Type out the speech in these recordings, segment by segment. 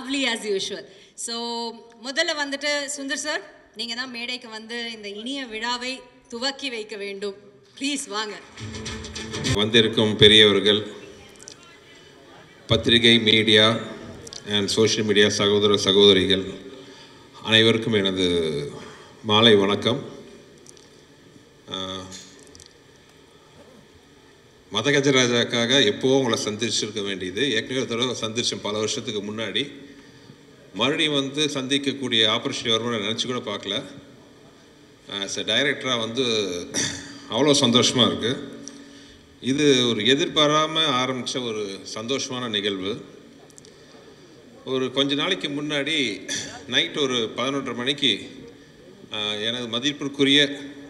lovely as usual. So முதல்ல வந்துட்டு Sundar sir நீங்க தான் மேடைக்கு வந்து இந்த இனிய விழாவை துவக்கி வைக்க வேண்டும். ப்ளீஸ் வாங்க. வந்திருக்கும் பெரியவர்கள், பத்திரிகை, மீடியா அண்ட் சோஷியல் மீடியா சகோதர சகோதரிகள் அனைவருக்கும் எனது மாலை வணக்கம். மதகஜராஜாக்காக எப்போவும் உங்களை சந்திச்சிருக்க வேண்டியது. ஏற்கனவே ஒரு தடவை சந்திச்சேன் பல வருஷத்துக்கு முன்னாடி. மறுபடியும் வந்து சந்திக்கக்கூடிய ஆப்பர்ச்சுனிட்டி வரும்னு நினச்சி கூட பார்க்கல. ஆஸ் எ டைரக்டராக வந்து அவ்வளோ சந்தோஷமாக இருக்குது. இது ஒரு எதிர்பாராமல் ஆரம்பித்த ஒரு சந்தோஷமான நிகழ்வு. ஒரு கொஞ்ச நாளைக்கு முன்னாடி நைட் ஒரு 11:30 மணிக்கு எனது மதிப்பிற்குரிய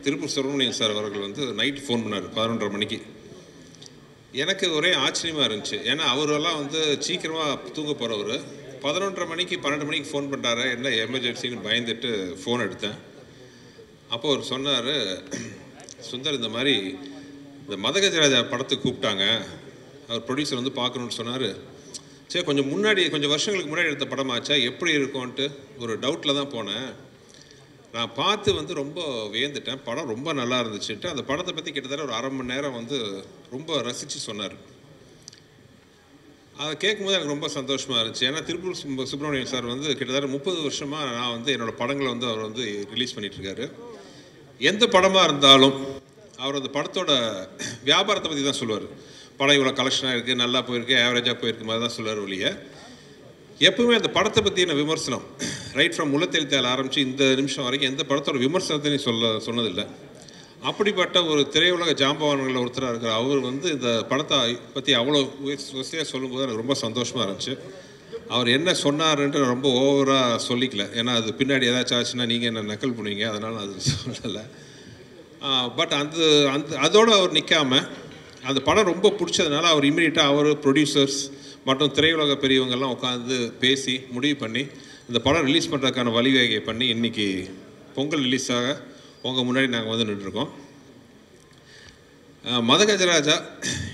திருப்பூர் சுப்பிரமணியன் சார் அவர்கள் வந்து நைட் ஃபோன் பண்ணார் 11:30 மணிக்கு. எனக்கு ஒரே ஆச்சரியமாக இருந்துச்சு. ஏன்னா அவரெல்லாம் வந்து சீக்கிரமாக தூங்க போகிறவர் 11:30 மணிக்கு 12 மணிக்கு ஃபோன் பண்ணுறாரு, என்ன எமர்ஜென்சின்னு பயந்துட்டு ஃபோன் எடுத்தேன். அப்போ அவர் சொன்னார், சுந்தர் இந்த மாதிரி இந்த மதகஜராஜா படத்துக்கு கூப்பிட்டாங்க, அவர் ப்ரொடியூசர் வந்து பார்க்கணுன்னு சொன்னார். சரி கொஞ்சம் வருஷங்களுக்கு முன்னாடி எடுத்த படமாச்சா எப்படி இருக்கும்ன்ட்டு ஒரு டவுட்டில் தான் போனேன். நான் பார்த்து வந்து ரொம்ப வியந்துட்டேன். படம் ரொம்ப நல்லா இருந்துச்சுட்டு அந்த படத்தை பற்றி கிட்டத்தட்ட ஒரு 1/2 மணி நேரம் வந்து ரொம்ப ரசித்து சொன்னார். அதை கேட்கும்போது எனக்கு ரொம்ப சந்தோஷமாக இருந்துச்சு. ஏன்னா திருப்பூர் சுப்பிரமணியன் சார் வந்து கிட்டத்தட்ட 30 வருஷமாக நான் வந்து என்னோடய படங்களை வந்து அவர் வந்து ரிலீஸ் பண்ணிகிட்ருக்காரு. எந்த படமாக இருந்தாலும் அவர் அந்த படத்தோட வியாபாரத்தை பற்றி தான் சொல்லுவார். படம் இவ்வளோ கலெக்ஷனாக இருக்குது, நல்லா போயிருக்கு, ஆவரேஜாக போயிருக்கு மாதிரி தான் சொல்லுவார் ஒழிய எப்பவுமே அந்த படத்தை பற்றின விமர்சனம் ரைட் ஃப்ரம் முள்ளத்தெளித்தால் ஆரம்பித்து இந்த நிமிஷம் வரைக்கும் எந்த படத்தோட விமர்சனத்தையும் சொன்னதில்லை. அப்படிப்பட்ட ஒரு திரையுலக ஜாம்பவான்களில் ஒருத்தராக இருக்கிற அவர் வந்து இந்த படத்தை பற்றி அவ்வளோ வசதியாக சொல்லும்போது எனக்கு ரொம்ப சந்தோஷமாக இருந்துச்சு. அவர் என்ன சொன்னார்ன்ட்டு நான் ரொம்ப ஓவராக சொல்லிக்கல. ஏன்னா அது பின்னாடி ஏதாச்சும் ஆச்சுன்னா நீங்கள் என்ன நக்கல் பண்ணுவீங்க, அதனால் அது சொல்லலை. பட் அதோடு அவர் நிற்காமல் அந்த படம் ரொம்ப பிடிச்சதுனால அவர் இமீடியட்டாக அவர் ப்ரொடியூசர்ஸ் மற்றும் திரையுலக பெரியவங்கள்லாம் உட்காந்து பேசி முடிவு பண்ணி இந்த படம் ரிலீஸ் பண்ணுறதுக்கான வழிவகை பண்ணி இன்றைக்கி பொங்கல் ரிலீஸாக உங்கள் முன்னாடி நாங்கள் வந்து நின்றுருக்கோம். மதகஜராஜா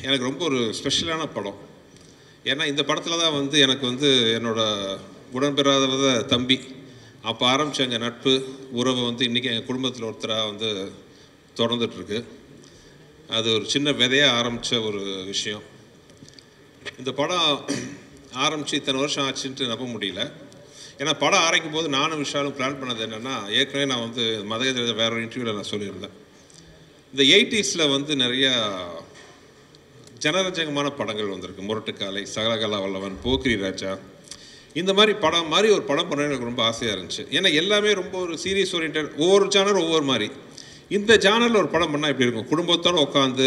எனக்கு ரொம்ப ஒரு ஸ்பெஷலான படம். ஏன்னா இந்த படத்தில் தான் வந்து எனக்கு வந்து என்னோடய உடன்பெறாத தம்பி அப்போ ஆரம்பித்த எங்கள் நட்பு உறவு வந்து இன்றைக்கி எங்கள் குடும்பத்தில் ஒருத்தராக வந்து தொடர்ந்துட்டுருக்கு. அது ஒரு சின்ன விதையாக ஆரம்பித்த ஒரு விஷயம். இந்த படம் ஆரம்பித்து இத்தனை வருஷம் ஆச்சுன்ட்டு நம்ப முடியல. ஏன்னா படம் ஆரம்பிக்கும் போது நானும் விஷாலும் பிளான் பண்ணது என்னென்னா, ஏற்கனவே நான் வந்து மதகஜராஜா வேற ஒரு இன்டர்வியூவில் நான் சொல்லியிருந்தேன். இந்த 80s வந்து நிறையா ஜனரஞ்சகமான படங்கள் வந்திருக்கு. முரட்டுக்காலை, சகலகலா வல்லவன், போக்கிரி ராஜா, இந்த மாதிரி படம் மாதிரி ஒரு படம் பண்ண எனக்கு ரொம்ப ஆசையாக இருந்துச்சு. ஏன்னா எல்லாமே ரொம்ப ஒரு சீரியஸ் ஓரியன்ட், ஒவ்வொரு ஜானர் ஒவ்வொரு மாதிரி. இந்த ஜானரில் ஒரு படம் பண்ணால் எப்படி இருக்கும், குடும்பத்தோடு உட்காந்து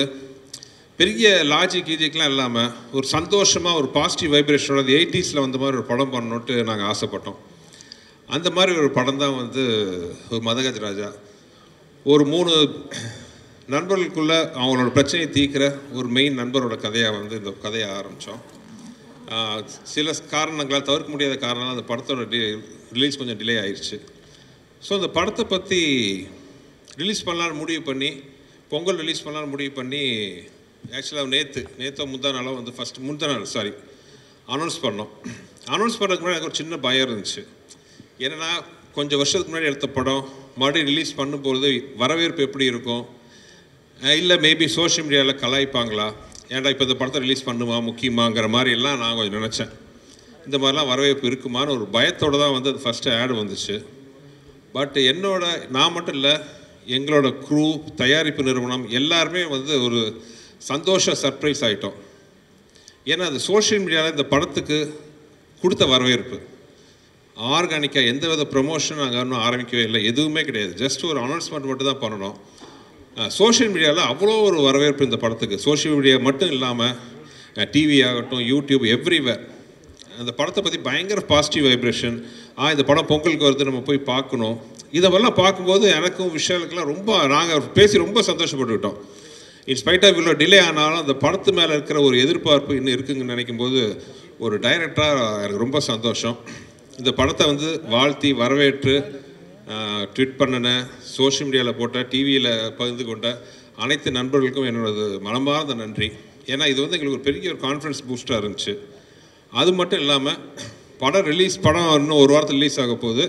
பெரிய கீஜிக்கெலாம் இல்லாமல் ஒரு சந்தோஷமாக ஒரு பாசிட்டிவ் வைப்ரேஷனோட 80s வந்த மாதிரி ஒரு படம் பண்ணணுன்ட்டு நாங்கள் ஆசைப்பட்டோம். அந்த மாதிரி ஒரு படம் தான் வந்து ஒரு மதகஜராஜா. ஒரு 3 நண்பர்களுக்குள்ளே அவங்களோட பிரச்சனையை தீர்க்கிற ஒரு மெயின் நண்பரோட கதையாக வந்து இந்த கதையை ஆரம்பித்தோம். சில காரணங்களால், தவிர்க்க முடியாத காரணங்களால் அந்த படத்தோட ரிலீஸ் கொஞ்சம் டிலே ஆயிடுச்சு. ஸோ அந்த படத்தை பற்றி ரிலீஸ் பண்ணலான்னு முடிவு பண்ணி, பொங்கல் ரிலீஸ் பண்ணலான்னு முடிவு பண்ணி, ஆக்சுவலாக நேற்றோ முந்தா நாளாக வந்து அனௌன்ஸ் பண்ணோம். அனௌன்ஸ் பண்ணுறதுக்கு முன்னாடி எனக்கு ஒரு சின்ன பயம் இருந்துச்சு. ஏன்னா கொஞ்சம் வருஷத்துக்கு முன்னாடி எடுத்த படம் மறுபடியும் ரிலீஸ் பண்ணும்போது வரவேற்பு எப்படி இருக்கும், இல்லை மேபி சோஷியல் மீடியாவில் கலாய்ப்பாங்களா, ஏன்டா இப்போ இந்த படத்தை ரிலீஸ் பண்ணுமா முக்கியமாங்கிற மாதிரி எல்லாம் நான் கொஞ்சம் நினச்சேன். இந்த மாதிரிலாம் வரவேற்பு இருக்குமான்னு ஒரு பயத்தோடு தான் வந்து அது ஃபஸ்ட்டு ஆடு வந்துச்சு. பட் நான் மட்டும் இல்லை, எங்களோட க்ரூ, தயாரிப்பு நிறுவனம் எல்லாருமே வந்து ஒரு சந்தோஷ சர்ப்ரைஸ் ஆகிட்டோம். ஏன்னா அது சோஷியல் மீடியாவில் இந்த படத்துக்கு கொடுத்த வரவேற்பு ஆர்கானிக்காக எந்த வித ப்ரமோஷன் நாங்கள் இன்னும் ஆரம்பிக்கவே இல்லை, எதுவுமே கிடையாது. ஜஸ்ட் ஒரு அனௌன்ஸ்மெண்ட் மட்டும் தான் பண்ணணும். சோஷியல் மீடியாவில் அவ்வளோ ஒரு வரவேற்பு இந்த படத்துக்கு. சோஷியல் மீடியா மட்டும் இல்லாமல் டிவி ஆகட்டும், யூடியூப், எவ்ரிவேர் அந்த படத்தை பற்றி பயங்கர பாசிட்டிவ் வைப்ரேஷன். இந்த படம் பொங்கலுக்கு வருது, நம்ம போய் பார்க்கணும். இதெல்லாம் பார்க்கும்போது எனக்கும் விஷயங்களுக்கெல்லாம் நாங்கள் பேசி ரொம்ப சந்தோஷப்பட்டுக்கிட்டோம். இன்ஸ்பைட் ஆஃப் இவ்வளோ டிலே ஆனாலும் அந்த படத்து மேலே இருக்கிற ஒரு எதிர்பார்ப்பு இன்னும் இருக்குங்கன்னு நினைக்கும்போது ஒரு டைரக்டராக எனக்கு ரொம்ப சந்தோஷம். இந்த படத்தை வந்து வாழ்த்தி வரவேற்று ட்வீட் பண்ணின, சோஷியல் மீடியாவில் போட்ட, டிவியில் பகிர்ந்து கொண்ட அனைத்து நண்பர்களுக்கும் என்னோடது மனமார்ந்த நன்றி. ஏன்னா இது வந்து எங்களுக்கு ஒரு பெரிய ஒரு கான்ஃபிடன்ஸ் பூஸ்டாக இருந்துச்சு. அது மட்டும் இல்லாமல் படம் இன்னும் ஒரு வாரத்தில் ரிலீஸ் ஆக போகுது.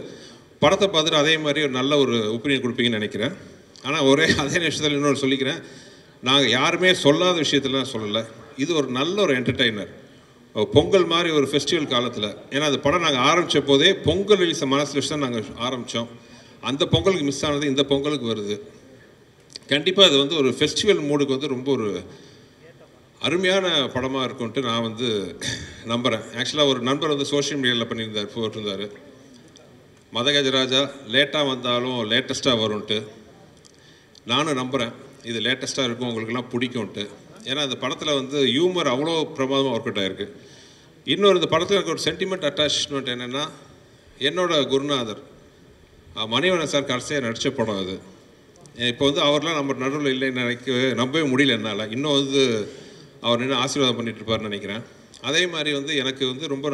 படத்தை பார்த்துட்டு அதே மாதிரி ஒரு நல்ல ஒரு ஒப்பீனியன் கொடுப்பீங்கன்னு நினைக்கிறேன். ஆனால் அதே நிமிஷத்தில் இன்னொரு சொல்லிக்கிறேன், நாங்கள் யாருமே சொல்லாத விஷயத்துலாம் சொல்லலை. இது ஒரு நல்ல ஒரு என்டர்டெய்னர். பொங்கல் மாதிரி ஒரு ஃபெஸ்டிவல் காலத்தில், ஏன்னா அந்த படம் நாங்கள் ஆரம்பித்த போதே பொங்கல் ரிலீஸை மனசில் வச்சு தான் நாங்கள் ஆரம்பித்தோம். அந்த பொங்கலுக்கு மிஸ் ஆனது இந்த பொங்கலுக்கு வருது. கண்டிப்பாக அது வந்து ஒரு ஃபெஸ்டிவல் மூடுக்கு வந்து ரொம்ப ஒரு அருமையான படமாக இருக்கும்ன்ட்டு நான் வந்து நம்புகிறேன். ஆக்சுவலாக ஒரு நண்பர் வந்து சோஷியல் மீடியாவில் போட்டிருந்தார், மதகஜராஜா லேட்டாக வந்தாலும் லேட்டஸ்ட்டாக வரும்ன்ட்டு. நானும் நம்புகிறேன் இது லேட்டஸ்ட்டாக இருக்கும், உங்களுக்கெல்லாம் பிடிக்கும்ன்ட்டு. ஏன்னா அந்த படத்தில் வந்து ஹியூமர் அவ்வளோ பிரமாதமாக ஒர்க் அவுட் ஆகிருக்கு. இன்னொரு இந்த படத்தில் எனக்கு ஒரு சென்டிமெண்ட் அட்டாச்மெண்ட் என்னென்னா, என்னோட குருநாதர் மணிவண்ணன் சார் கடைசியாக நடித்த படம் அது. இப்போ வந்து அவர்லாம் நம்ம நடுவில் இல்லைன்னு நம்பவே முடியல என்னால். இன்னும் வந்து அவர் நின்று ஆசீர்வாதம் பண்ணிட்டு இருப்பார்னு நினைக்கிறேன். அதே மாதிரி வந்து எனக்கு வந்து ரொம்ப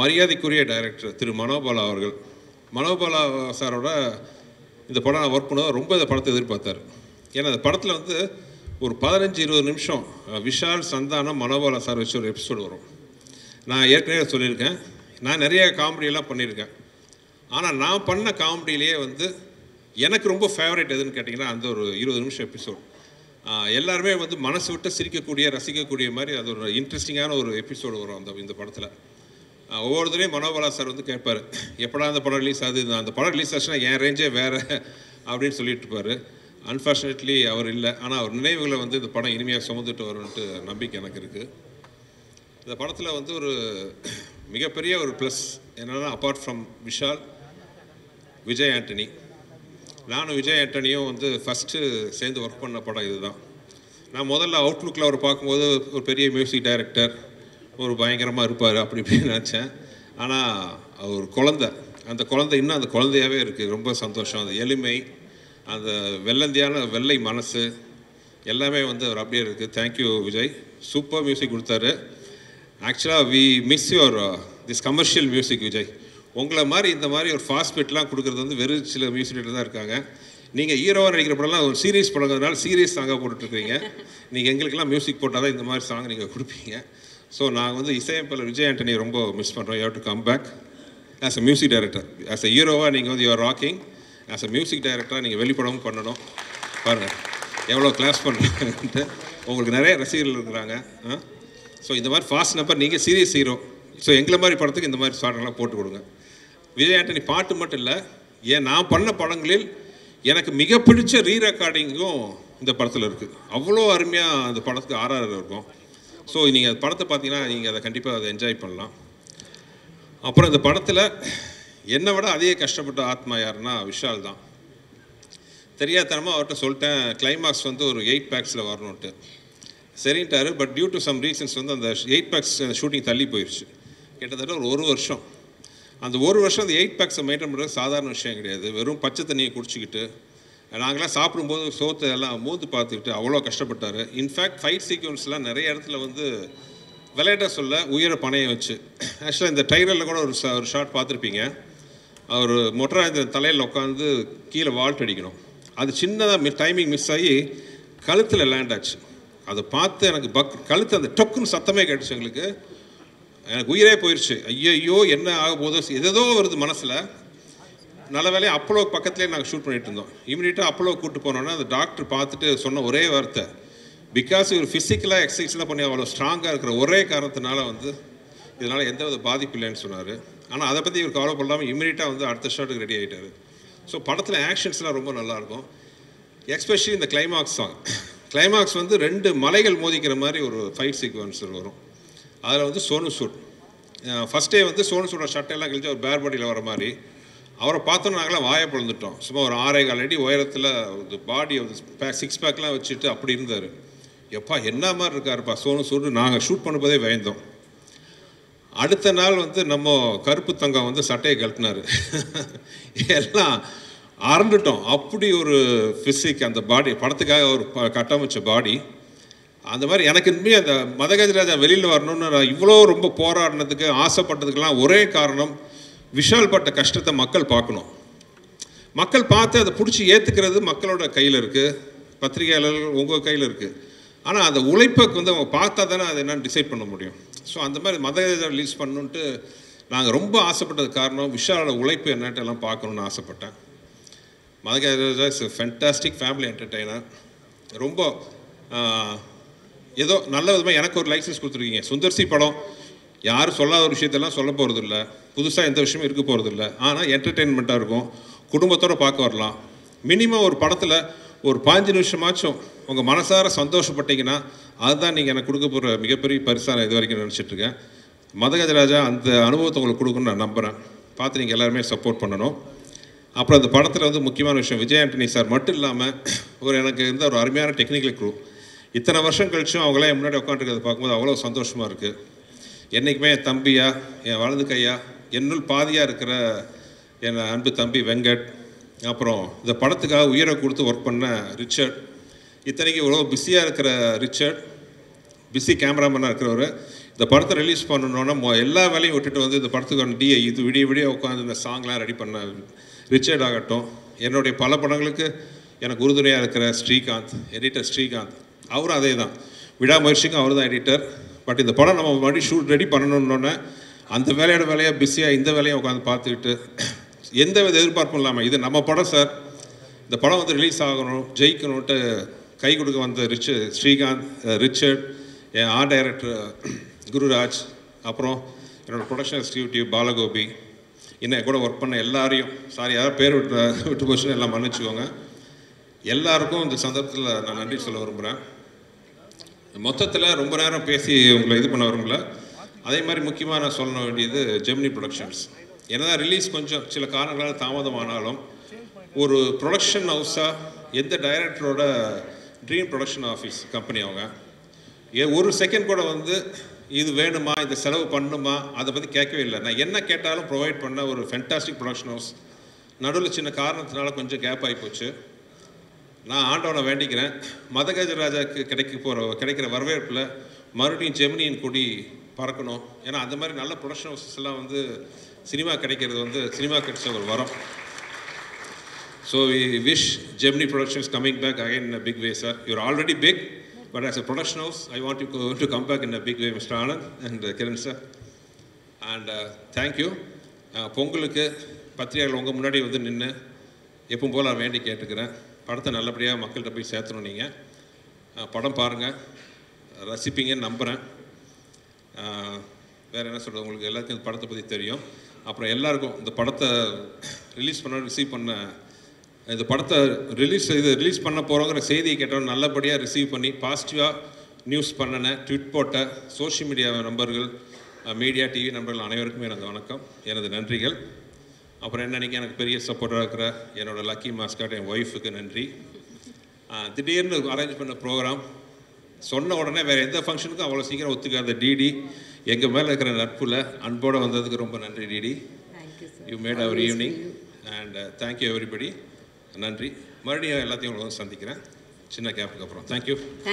மரியாதைக்குரிய டைரக்டர் திரு மனோபாலா அவர்கள். மனோபாலா சாரோட இந்த படம் நான் ஒர்க் பண்ணுவோம், ரொம்ப இந்த படத்தை எதிர்பார்த்தார். ஏன்னா அந்த படத்தில் வந்து ஒரு 15-20 நிமிஷம் விஷால், சந்தானம், மனோபாலா சார் வச்சு ஒரு எபிசோடு வரும். நான் ஏற்கனவே சொல்லியிருக்கேன், நான் நிறைய காமெடியெல்லாம் பண்ணியிருக்கேன். ஆனால் நான் பண்ண காமெடியிலேயே வந்து எனக்கு ரொம்ப ஃபேவரட் எதுன்னு கேட்டிங்கன்னா அந்த ஒரு 20 நிமிஷம் எபிசோட். எல்லாருமே வந்து மனசு விட்டு சிரிக்கக்கூடிய, ரசிக்கக்கூடிய மாதிரி அது ஒரு இன்ட்ரெஸ்டிங்கான ஒரு எபிசோடு வரும் இந்த படத்தில். ஒவ்வொருத்தரையும் மனோபாலா சார் வந்து கேட்பார், எப்படா அந்த படம் ரிலீஸ் ஆகுது, அந்த படம் ரிலீஸ் ஆச்சுன்னா என் ரேஞ்சே வேறு அப்படின்னு சொல்லிட்டு இருப்பார். அன்ஃபார்ச்சுனேட்லி அவர் இல்லை. ஆனால் அவர் நினைவுகளை வந்து இந்த படம் இனிமையாக சுமந்துட்டு வரும்ன்ட்டு நம்பிக்கை எனக்கு இருக்குது. இந்த படத்தில் வந்து ஒரு மிகப்பெரிய ஒரு ப்ளஸ் என்னென்னா, அப்பார்ட் ஃப்ரம் விஷால், விஜய் ஆண்டனி. நானும் விஜய் ஆண்டனியும் வந்து ஃபஸ்ட்டு சேர்ந்து ஒர்க் பண்ண படம் இதுதான். நான் முதல்ல அவுட்லுக்கில் அவர் பார்க்கும்போது ஒரு பெரிய மியூசிக் டைரக்டர், ஒரு பயங்கரமாக இருப்பார் அப்படி இப்படின்னு நினச்சேன். ஆனால் அவர் குழந்தை, அந்த குழந்தை இன்னும் அந்த குழந்தையாகவே இருக்குது. ரொம்ப சந்தோஷம். அந்த எளிமை, அந்த வெள்ளை மனசு எல்லாமே வந்து அவர் அப்படியே இருக்குது. தேங்க்யூ விஜய், சூப்பர் மியூசிக் கொடுத்தாரு. ஆக்சுவலாக we miss your this commercial music Vijay. உங்களை மாதிரி இந்த மாதிரி ஒரு ஃபாஸ்ட் பிட்லாம் கொடுக்குறது வந்து வெறும் சில மியூசிக் டேரக்டர் தான் இருக்காங்க. நீங்கள் ஹீரோவாக நடிக்கிற படம்லாம் ஒரு சீரியஸ் படங்கிறதுனால சீரியஸ் சாங்காக போட்டுட்ருக்கீங்க. நீங்கள் எங்களுக்கெல்லாம் மியூசிக் போட்டால் தான் இந்த மாதிரி சாங் நீங்கள் கொடுப்பீங்க. ஸோ நாங்கள் வந்து இசையமைப்பாளர் விஜய் ஆண்டனி ரொம்ப மிஸ் பண்ணுறோம். You have to come back as a music director. As a ஹீரோவாக நீங்கள் வந்து you're rocking. As a music டைரக்டராக நீங்கள் வெளிப்படவும் பண்ணணும். பாருங்கள் எவ்வளோ கிளாஸ் பண்ணுறாங்கன்ட்டு. உங்களுக்கு நிறைய ரசிகர்கள் இருக்கிறாங்க. ஸோ இந்த மாதிரி ஃபாஸ்ட் நம்பர், நீங்கள் சீரியஸ் ஹீரோ. ஸோ எங்களை மாதிரி படத்துக்கு இந்த மாதிரி சாங்கெல்லாம் போட்டு கொடுங்க. விஜய் ஆண்டனி பாட்டு மட்டும் இல்லை, நான் பண்ண படங்களில் எனக்கு மிக பிடிச்ச ரீரெக்கார்டிங்கும் இந்த படத்தில் இருக்குது. அவ்வளோ அருமையாக அந்த படத்துக்கு ஆர்ஆர் இருக்கும். ஸோ நீங்கள் அந்த படத்தை பார்த்தீங்கன்னா நீங்கள் அதை கண்டிப்பாக அதை என்ஜாய் பண்ணலாம். அப்புறம் இந்த படத்தில் என்னை விட அதிக கஷ்டப்பட்ட ஆத்மா யாருன்னா விஷால் தான். தெரியாதனமாக அவர்கிட்ட சொல்லிட்டேன், கிளைமாக்ஸ் வந்து ஒரு 8 பேக்ஸில் வரணுன்ட்டு. சரின்ட்டாரு. But due to some reasons வந்து அந்த 8 பேக்ஸ் ஷூட்டிங் தள்ளி போயிடுச்சு. கிட்டத்தட்ட ஒரு வருஷம். அந்த ஒரு வருஷம் அந்த 8 பேக்ஸை மெயின்டைன் பண்ணுறது சாதாரண விஷயம் கிடையாது. வெறும் பச்சை தண்ணியை குடிச்சிக்கிட்டு நாங்களாம் சாப்பிடும்போது சோத்தை எல்லாம் மூந்து பார்த்துக்கிட்டு அவ்வளோ கஷ்டப்பட்டார். இன்ஃபேக்ட் ஃபைட் சீக்வன்ஸ்லாம் நிறைய இடத்துல வந்து விளையாட்ட சொல்ல உயிரை பணையை வச்சு. ஆக்சுவலாக இந்த ட்ரைலரில் கூட ஒரு ஷாட் பார்த்துருப்பீங்க. அவர் மொட்டராஜன் தலையில் உட்காந்து கீழே வால்ட் அடிக்கணும். அது சின்னதாக டைமிங் மிஸ் ஆகி கழுத்தில் லேண்ட் ஆச்சு. அதை பார்த்து எனக்கு கழுத்து அந்த டொக்குன்னு சத்தமே கேட்டுச்சு. எனக்கு உயிரே போயிடுச்சு. ஐயோ என்ன ஆக போதோ, எதோ வருது மனசில். நல்ல வேலையை அப்போலோ பக்கத்துலேயே நாங்கள் ஷூட் பண்ணிட்டு இருந்தோம். இமீடியட்டாக அப்போலோ கூப்பிட்டு போனோன்னா அந்த டாக்டர் பார்த்துட்டு சொன்ன ஒரே வார்த்தை, பிகாஸ் இவர் ஃபிசிக்கலாக எக்ஸசைஸ்லாம் பண்ணி அவ்வளோ ஸ்ட்ராங்காக இருக்கிற ஒரே காரணத்தினால வந்து இதனால் எந்த வித பாதிப்பு இல்லைன்னு சொன்னார். ஆனால் அதை பற்றி இவர் கவலை பண்ணாமல் இமீடியட்டாக வந்து அடுத்த ஷாட்டுக்கு ரெடி ஆகிட்டார். ஸோ படத்தில் ஆக்ஷன்ஸ்லாம் ரொம்ப நல்லாயிருக்கும். எஸ்பெஷலி இந்த கிளைமாக்ஸ் சாங். கிளைமாக்ஸ் வந்து 2 மலைகள் மோதிக்கிற மாதிரி ஒரு ஃபைட் சீக்வன்ஸ் வரும். அதில் வந்து சோனு சூட் ஃபஸ்ட்டே வந்து சோனு சூடோட சட்டையெல்லாம் கழிச்சு ஒரு பேர் பாடியில் வர மாதிரி அவரை பார்த்தோன்னா நாங்களாம் வாயை பிளந்துட்டோம். சும்மா ஒரு 6.25 அடி உயரத்தில் பாடி 6 பேக்லாம் வச்சுட்டு அப்படி இருந்தார். எப்பா என்ன மாதிரி இருக்காருப்பா சோனு சூடு. நாங்கள் ஷூட் பண்ணும்போதே பயந்தோம். அடுத்த நாள் வந்து நம்ம கருப்பு தங்கம் வந்து சட்டையை கழட்டினார். எல்லாம் அறந்துட்டோம். அப்படி ஒரு ஃபிசிக் அந்த பாடி, படத்துக்காக ஒரு கட்டமைச்ச பாடி. அந்த மாதிரி எனக்கு இனிமேல் அந்த மதகஜராஜா வெளியில் வரணும்னு நான் இவ்வளோ ரொம்ப போராடினதுக்கு ஆசைப்பட்டதுக்கெல்லாம் ஒரே காரணம், விஷால் பட்ட கஷ்டத்தை மக்கள் பார்க்கணும். மக்கள் பார்த்து அதை பிடிச்சி ஏற்றுக்கிறது மக்களோட கையில் இருக்குது, பத்திரிகையாளர்கள் உங்கள் கையில் இருக்குது. ஆனால் அந்த உழைப்புக்கு வந்து அவங்க பார்த்தா தானே அதை என்னன்னு டிசைட் பண்ண முடியும். ஸோ அந்த மாதிரி மதகஜராஜா ரிலீஸ் பண்ணணுன்ட்டு நாங்கள் ரொம்ப ஆசைப்பட்டது காரணம் விஷாலோட உழைப்பு என்னன்ட்டு எல்லாம் பார்க்கணுன்னு ஆசைப்பட்டேன். Madha Gaja Raja is a fantastic family entertainer. ரொம்ப ஏதோ நல்ல விதமாக எனக்கு ஒரு லைசன்ஸ் கொடுத்துருக்கீங்க. சுந்தர்சி படம் யாரும் சொல்லாத ஒரு விஷயத்தெல்லாம் சொல்ல போகிறது இல்லை, புதுசாக எந்த விஷயமும் இருக்க போகிறது இல்லை. ஆனால் என்டர்டெயின்மெண்ட்டாக இருக்கும், குடும்பத்தோடு பார்க்க வரலாம். மினிமம் ஒரு படத்தில் ஒரு 5 நிமிஷமாச்சும் உங்கள் மனசார சந்தோஷப்பட்டீங்கன்னா அதுதான் நீங்கள் எனக்கு கொடுக்க போகிற மிகப்பெரிய பரிசாக நான் இது வரைக்கும் நினச்சிட்ருக்கேன். மதகஜராஜா அந்த அனுபவத்தை உங்களுக்கு கொடுக்குன்னு நான் நம்புகிறேன். பார்த்து நீங்கள் எல்லாருமே சப்போர்ட் பண்ணணும். அப்புறம் அந்த படத்தில் வந்து முக்கியமான விஷயம், விஜய் ஆண்டனி சார் மட்டும் இல்லாமல் எனக்கு இருந்த ஒரு அருமையான டெக்னிக்கல் க்ரூ. இத்தனை வருஷம் கழிச்சும் அவங்களாம் என் முன்னாடி உட்காந்துருக்கிறத பார்க்கும்போது அவ்வளோ சந்தோஷமாக இருக்குது. என்றைக்குமே என் தம்பியா, என் வலது கையா, என்னுள் பாதியாக இருக்கிற என் அன்பு தம்பி வெங்கட், அப்புறம் இந்த படத்துக்காக உயிரை கொடுத்து ஒர்க் பண்ண ரிச்சர்ட், இத்தனைக்கு இவ்வளோ பிஸியாக இருக்கிற ரிச்சர்ட், பிஸி கேமராமேனாக இருக்கிறவர், இந்த படத்தை ரிலீஸ் பண்ணணுன்னா எல்லா வேலையும் விட்டுட்டு வந்து இந்த படத்துக்கு இது விடிய உட்காந்து இந்த சாங்லாம் ரெடி பண்ண ரிச்சர்ட் ஆகட்டும், என்னுடைய பல படங்களுக்கு எனக்கு உறுதுணையாக இருக்கிற ஸ்ரீகாந்த், எடிட்டர் ஸ்ரீகாந்த், அவரும் அதே தான், விடாமுயற்சிக்கும் அவர் தான் எடிட்டர். பட் இந்த படம் நம்ம மறுபடியும் ஷூட் ரெடி பண்ணணுன்னொன்னே அந்த வேலையாக பிஸியாக இந்த வேலையை உட்காந்து பார்த்துக்கிட்டு எந்த வித எதிர்பார்ப்பும் இல்லாமல், இது நம்ம படம் சார், இந்த படம் வந்து ரிலீஸ் ஆகணும், ஜெயிக்கணுன்ட்டு கை கொடுக்க வந்த ஸ்ரீகாந்த், ரிச்சர்ட், என் ஆர்ட் டைரக்டர் குருராஜ், அப்புறம் என்னோடய ப்ரொடக்ஷன் எக்ஸிக்யூட்டிவ் பாலகோபி, இன்னும் கூட ஒர்க் பண்ண எல்லாரையும், சாரி யாராவது பேர் விட்டு போச்சுன்னு எல்லாம் மன்னிச்சுக்கோங்க. எல்லாருக்கும் இந்த சந்தர்ப்பத்தில் நான் நன்றி சொல்ல விரும்புகிறேன். மொத்தத்தில் ரொம்ப நேரம் பேசி உங்களை இது பண்ண விரும்பல. அதே மாதிரி முக்கியமாக நான் சொல்ல வேண்டியது ஜெமினி ப்ரொடக்ஷன்ஸ். என்னதான் ரிலீஸ் கொஞ்சம் சில காரணங்களால் தாமதமானாலும் ஒரு ப்ரொடக்ஷன் ஹவுஸாக எந்த டைரக்டரோட ட்ரீம் ப்ரொடக்ஷன் ஆஃபீஸ் கம்பெனி அவங்க ஒரு செகண்ட் கூட வந்து இது வேணுமா, இந்த செலவு பண்ணுமா, அதை பற்றி கேட்கவே இல்லை. நான் என்ன கேட்டாலும் ப்ரொவைட் பண்ண ஒரு ஃபென்டாஸ்டிக் ப்ரொடக்ஷன் ஹவுஸ். நடுவில் சின்ன காரணத்தினால கொஞ்சம் கேப் ஆகி போச்சு. நான் ஆண்டவனை வேண்டிக்கிறேன், மதகஜராஜாவுக்கு கிடைக்கிற வரவேற்பில் மறுபடியும் ஜெமினியின் கொடி பறக்கணும். ஏன்னா அந்த மாதிரி நல்ல ப்ரொடக்ஷன் ஹவுசஸ் எல்லாம் வந்து சினிமா கிடைக்கிறது வந்து சினிமா கிடைச்ச ஒரு வரம். So we wish Gemini productions coming back again in a big way sir. You're already big, but as a production house, I want you to come back in a big way, Mr. Anand and Kiran sir. And thank you. பொங்கலுக்கு பத்திரிகைகள் உங்கள் முன்னாடி வந்து நின்று எப்பவும் போல் நான் வேண்டி கேட்டுக்கிறேன், படத்தை நல்லபடியாக மக்கள்கிட்ட போய் சேர்த்தணும். நீங்கள் படம் பாருங்கள், ரசிப்பீங்கன்னு நம்புகிறேன். வேறு என்ன சொல்கிறது, உங்களுக்கு எல்லாத்துக்கும் இந்த படத்தை பற்றி தெரியும். அப்புறம் எல்லாருக்கும் இந்த படத்தை ரிசீவ் பண்ண இந்த படத்தை ரிலீஸ் பண்ண போகிறோங்கிற செய்தியை கேட்டவங்க நல்லபடியாக ரிசீவ் பண்ணி பாசிட்டிவாக நியூஸ் பண்ணின ட்விட் போட்ட சோஷியல் மீடியா நண்பர்கள், மீடியா டிவி நண்பர்கள் அனைவருக்குமே எனது வணக்கம், எனது நன்றிகள். அப்புறம் என்ன, நீங்கள் எனக்கு பெரிய சப்போர்ட்டாக இருக்கிற என்னோடய லக்கி மாஸ்காட் என் ஒய்ஃபுக்கு நன்றி. திடீர்னு அரேஞ்ச் பண்ண ப்ரோக்ராம் சொன்ன உடனே வேறு எந்த ஃபங்க்ஷனுக்கும் அவ்வளோ சீக்கிரம் ஒத்துக்காத டிடி, எங்கள் மேலே இருக்கிற நட்பில் அன்போடு வந்ததுக்கு ரொம்ப நன்றி DD. You made our evening and thank you everybody. நன்றி. மறுபடியும் எல்லாத்தையும் சந்திக்கிறேன் சின்ன கேப்புக்கு அப்புறம். தேங்க்யூ.